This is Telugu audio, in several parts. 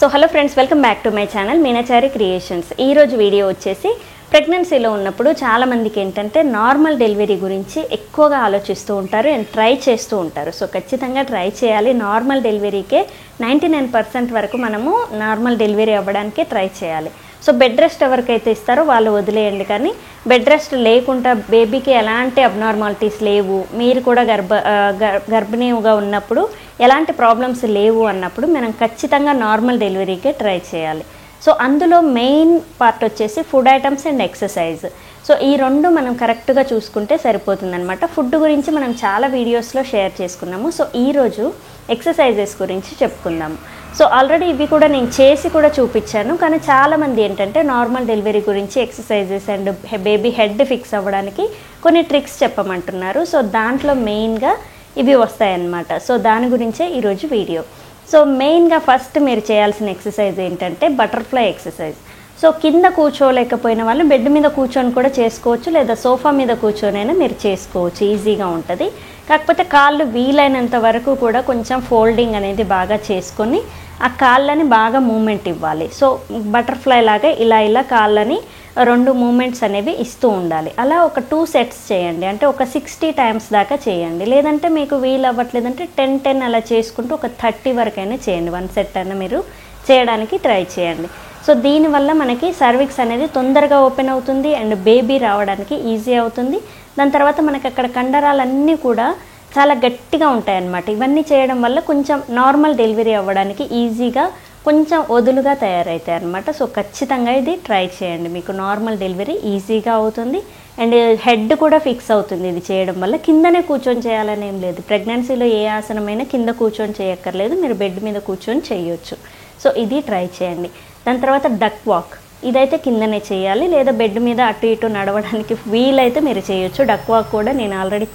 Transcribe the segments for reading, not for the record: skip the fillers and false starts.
So hello friends, welcome back to my channel Meenachari creations. ఈరోజు వీడియో వచ్చేసి ప్రెగ్నెన్సీలో ఉన్నప్పుడు చాలామందికి ఏంటంటే నార్మల్ డెలివరీ గురించి ఎక్కువగా ఆలోచిస్తూ ఉంటారు అండ్ ట్రై చేస్తూ ఉంటారు. సో ఖచ్చితంగా ట్రై చేయాలి. నార్మల్ డెలివరీకే 99% వరకు మనము నార్మల్ డెలివరీ అవ్వడానికే ట్రై చేయాలి. సో బెడ్ రెస్ట్ ఎవరికైతే ఇస్తారో వాళ్ళు వదిలేయండి, కానీ బెడ్ రెస్ట్ లేకుండా బేబీకి ఎలాంటి అబ్నార్మాలిటీస్ లేవు, మీరు కూడా గర్భిణీగా ఉన్నప్పుడు ఎలాంటి ప్రాబ్లమ్స్ లేవు అన్నప్పుడు మనం ఖచ్చితంగా నార్మల్ డెలివరీకే ట్రై చేయాలి. సో అందులో మెయిన్ పార్ట్ వచ్చేసి food items and exercise. So ఈ రెండు మనం కరెక్ట్గా చూసుకుంటే సరిపోతుందన్నమాట. ఫుడ్ గురించి మనం చాలా వీడియోస్లో షేర్ చేసుకున్నాము. సో ఈరోజు ఎక్సర్సైజెస్ గురించి చెప్పుకుందాము. సో ఆల్రెడీ ఇవి కూడా నేను చేసి కూడా చూపించాను, కానీ చాలామంది ఏంటంటే నార్మల్ డెలివరీ గురించి exercises and baby head fix అవ్వడానికి కొన్ని ట్రిక్స్ చెప్పమంటున్నారు. సో దాంట్లో మెయిన్గా ఇవి వస్తాయన్నమాట. సో దాని గురించే ఈరోజు వీడియో. సో మెయిన్గా ఫస్ట్ మీరు చేయాల్సిన ఎక్సర్సైజ్ ఏంటంటే బటర్ఫ్లై ఎక్సర్సైజ్. సో కింద కూర్చోలేకపోయిన వాళ్ళు బెడ్ మీద కూర్చొని కూడా చేసుకోవచ్చు, లేదా సోఫా మీద కూర్చొనైనా మీరు చేసుకోవచ్చు, ఈజీగా ఉంటుంది. కాకపోతే కాళ్ళు వీలైనంత వరకు కూడా కొంచెం ఫోల్డింగ్ అనేది బాగా చేసుకొని ఆ కాళ్ళని బాగా మూమెంట్ ఇవ్వాలి. సో బటర్ఫ్లై లాగా ఇలా కాళ్ళని 2 మూమెంట్స్ అనేవి ఇస్తూ ఉండాలి. అలా ఒక 2 సెట్స్ చేయండి, అంటే ఒక 60 టైమ్స్ దాకా చేయండి. లేదంటే మీకు వీలు అవ్వట్లేదంటే 10 అలా చేసుకుంటూ ఒక 30 వరకైనా చేయండి. 1 సెట్ అయినా మీరు చేయడానికి ట్రై చేయండి. సో దీనివల్ల మనకి సర్విక్స్ అనేది తొందరగా ఓపెన్ అవుతుంది అండ్ బేబీ రావడానికి ఈజీ అవుతుంది. దాని తర్వాత మనకి అక్కడ కండరాలన్నీ కూడా చాలా గట్టిగా ఉంటాయన్నమాట. ఇవన్నీ చేయడం వల్ల కొంచెం నార్మల్ డెలివరీ అవ్వడానికి ఈజీగా కొంచెం వదులుగా తయారవుతాయి అన్నమాట. సో ఖచ్చితంగా ఇది ట్రై చేయండి, మీకు నార్మల్ డెలివరీ ఈజీగా అవుతుంది అండ్ హెడ్ కూడా ఫిక్స్ అవుతుంది ఇది చేయడం వల్ల. కిందనే కూర్చొని చేయాలని ఏం లేదు. ప్రెగ్నెన్సీలో ఏ ఆసనమైనా కింద కూర్చొని చేయక్కర్లేదు, మీరు బెడ్ మీద కూర్చొని చేయొచ్చు. సో ఇది ట్రై చేయండి. దాని తర్వాత డక్ వాక్, ఇదైతే కిందనే చేయాలి, లేదా బెడ్ మీద అటు ఇటు నడవడానికి వీలైతే మీరు చేయొచ్చు. డక్ వాక్ కూడా నేను ఆల్రెడీ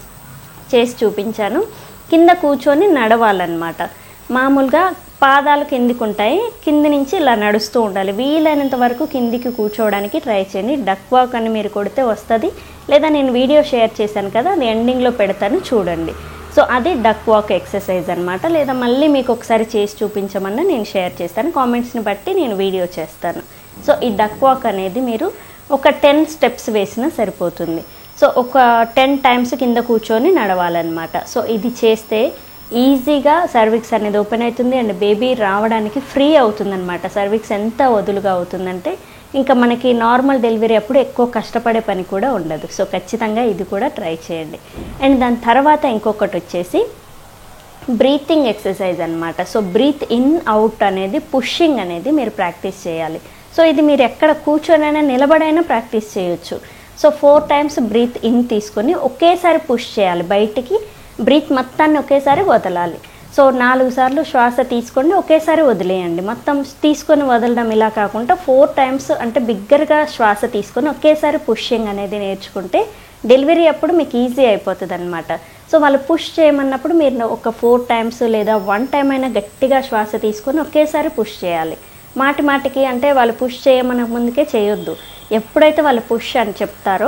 చేసి చూపించాను. కింద కూర్చొని నడవాలన్నమాట. మామూలుగా పాదాలు కిందికి ఉంటాయి, కింది నుంచి ఇలా నడుస్తూ ఉండాలి. వీలైనంత వరకు కిందికి కూర్చోవడానికి ట్రై చేయండి. డక్ వాక్ అని మీరు కొడితే వస్తుంది, లేదా నేను వీడియో షేర్ చేశాను కదా, అది ఎండింగ్లో పెడతాను చూడండి. సో అది డక్ వాక్ ఎక్సర్సైజ్ అనమాట. లేదా మళ్ళీ మీకు ఒకసారి చేసి చూపించమన్నా నేను షేర్ చేస్తాను, కామెంట్స్ని బట్టి నేను వీడియో చేస్తాను. సో ఈ డక్ వాక్ అనేది మీరు ఒక 10 స్టెప్స్ వేసినా సరిపోతుంది. సో ఒక 10 టైమ్స్ కింద కూర్చొని నడవాలన్నమాట. సో ఇది చేస్తే ఈజీగా సర్విక్స్ అనేది ఓపెన్ అవుతుంది అండ్ బేబీ రావడానికి ఫ్రీ అవుతుందన్నమాట. సర్విక్స్ ఎంత వదులుగా అవుతుందంటే ఇంకా మనకి నార్మల్ డెలివరీ అప్పుడు ఎక్కువ కష్టపడే పని కూడా ఉండదు. సో ఖచ్చితంగా ఇది కూడా ట్రై చేయండి. అండ్ దాని తర్వాత ఇంకొకటి వచ్చేసి బ్రీతింగ్ ఎక్సర్సైజ్ అనమాట. సో బ్రీత్ ఇన్ అవుట్ అనేది పుషింగ్ అనేది మీరు ప్రాక్టీస్ చేయాలి. సో ఇది మీరు ఎక్కడ కూర్చొనైనా నిలబడైనా ప్రాక్టీస్ చేయొచ్చు. సో 4 టైమ్స్ బ్రీత్ ఇన్ తీసుకొని ఒకేసారి పుష్ చేయాలి బయటికి, బ్రీత్ మొత్తాన్ని ఒకేసారి వదలాలి. సో 4 సార్లు శ్వాస తీసుకోండి, ఒకేసారి వదిలేయండి. మొత్తం తీసుకొని వదలడం ఇలా కాకుండా 4 టైమ్స్ అంటే బిగ్గరగా శ్వాస తీసుకొని ఒకేసారి పుషింగ్ అనేది నేర్చుకుంటే డెలివరీ అప్పుడు మీకు ఈజీ అయిపోతుంది అనమాట. సో వాళ్ళు పుష్ చేయమన్నప్పుడు మీరు ఒక 4 టైమ్స్ లేదా 1 టైం అయినా గట్టిగా శ్వాస తీసుకొని ఒకేసారి పుష్ చేయాలి. మాటికి అంటే వాళ్ళు పుష్ చేయమన్న ముందుకే చేయొద్దు. ఎప్పుడైతే వాళ్ళు పుష్ అని చెప్తారో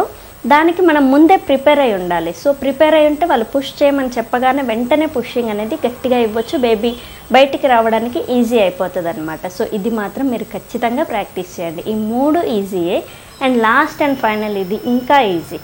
దానికి మనం ముందే ప్రిపేర్ అయి ఉండాలి. సో ప్రిపేర్ అయి ఉంటే వాళ్ళు పుష్ చేయమని చెప్పగానే వెంటనే పుషింగ్ అనేది గట్టిగా ఇవ్వచ్చు, బేబీ బయటికి రావడానికి ఈజీ అయిపోతుంది అనమాట. సో ఇది మాత్రం మీరు ఖచ్చితంగా ప్రాక్టీస్ చేయండి. ఈ 3 ఈజీయే. అండ్ లాస్ట్ అండ్ ఫైనల్ ఇది ఇంకా ఈజీ,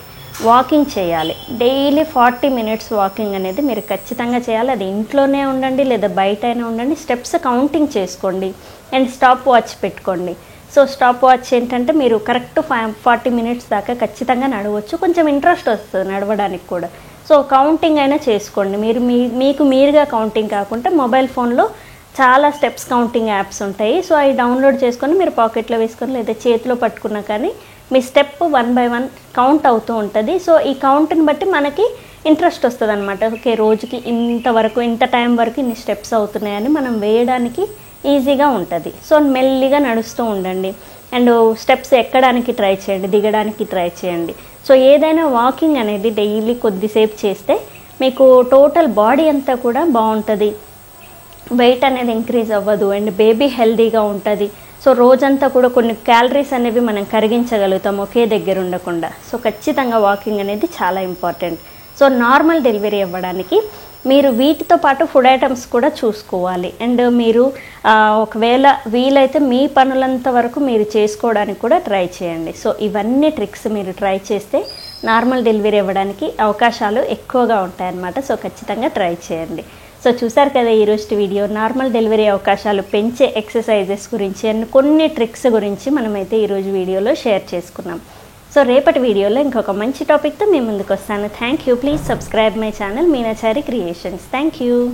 వాకింగ్ చేయాలి. డైలీ 40 మినిట్స్ వాకింగ్ అనేది మీరు ఖచ్చితంగా చేయాలి. అది ఇంట్లోనే ఉండండి లేదా బయట అయినా ఉండండి. స్టెప్స్ కౌంటింగ్ చేసుకోండి అండ్ స్టాప్ వాచ్ పెట్టుకోండి. సో స్టాప్ వాచ్ ఏంటంటే మీరు కరెక్ట్ 40 మినిట్స్ దాకా ఖచ్చితంగా నడవచ్చు. కొంచెం ఇంట్రెస్ట్ వస్తుంది నడవడానికి కూడా. సో కౌంటింగ్ అయినా చేసుకోండి. మీకు మీరుగా కౌంటింగ్ కాకుండా మొబైల్ ఫోన్లో చాలా స్టెప్స్ కౌంటింగ్ యాప్స్ ఉంటాయి. సో అవి డౌన్లోడ్ చేసుకొని మీరు పాకెట్లో వేసుకొని లేదా చేతిలో పట్టుకున్నా కానీ మీ స్టెప్ 1 by 1 కౌంట్ అవుతూ ఉంటుంది. సో ఈ కౌంట్ని బట్టి మనకి ఇంట్రెస్ట్ వస్తుంది అనమాట. ఓకే, రోజుకి ఇంతవరకు ఇంత టైం వరకు ఇన్ని స్టెప్స్ అవుతున్నాయని మనం వేయడానికి ఈజీగా ఉంటుంది. సో మెల్లిగా నడుస్తూ ఉండండి అండ్ స్టెప్స్ ఎక్కడానికి ట్రై చేయండి, దిగడానికి ట్రై చేయండి. సో ఏదైనా వాకింగ్ అనేది డైలీ కొద్దిసేపు చేస్తే మీకు టోటల్ బాడీ అంతా కూడా బాగుంటుంది, వెయిట్ అనేది ఇంక్రీజ్ అవ్వదు అండ్ బేబీ హెల్దీగా ఉంటుంది. సో రోజంతా కూడా కొన్ని క్యాలరీస్ అనేవి మనం కరిగించగలుగుతాం ఒకే దగ్గర ఉండకుండా. సో ఖచ్చితంగా వాకింగ్ అనేది చాలా ఇంపార్టెంట్. సో నార్మల్ డెలివరీ అవ్వడానికి మీరు వీటితో పాటు ఫుడ్ ఐటమ్స్ కూడా చూసుకోవాలి. అండ్ మీరు ఒకవేళ వీలైతే మీ పనులంత వరకు మీరు చేసుకోవడానికి కూడా ట్రై చేయండి. సో ఇవన్నీ ట్రిక్స్ మీరు ట్రై చేస్తే నార్మల్ డెలివరీ ఇవ్వడానికి అవకాశాలు ఎక్కువగా ఉంటాయన్నమాట. సో ఖచ్చితంగా ట్రై చేయండి. సో చూసారు కదా ఈరోజు వీడియో, నార్మల్ డెలివరీ అవకాశాలు పెంచే ఎక్సర్సైజెస్ గురించి అండ్ కొన్ని ట్రిక్స్ గురించి మనమైతే ఈరోజు వీడియోలో షేర్ చేసుకున్నాం. సో రేపటి వీడియోలో ఇంకొక మంచి టాపిక్తో మేము ముందుకు వస్తాను. Thank you. Please subscribe my channel Meenachari creations. Thank you.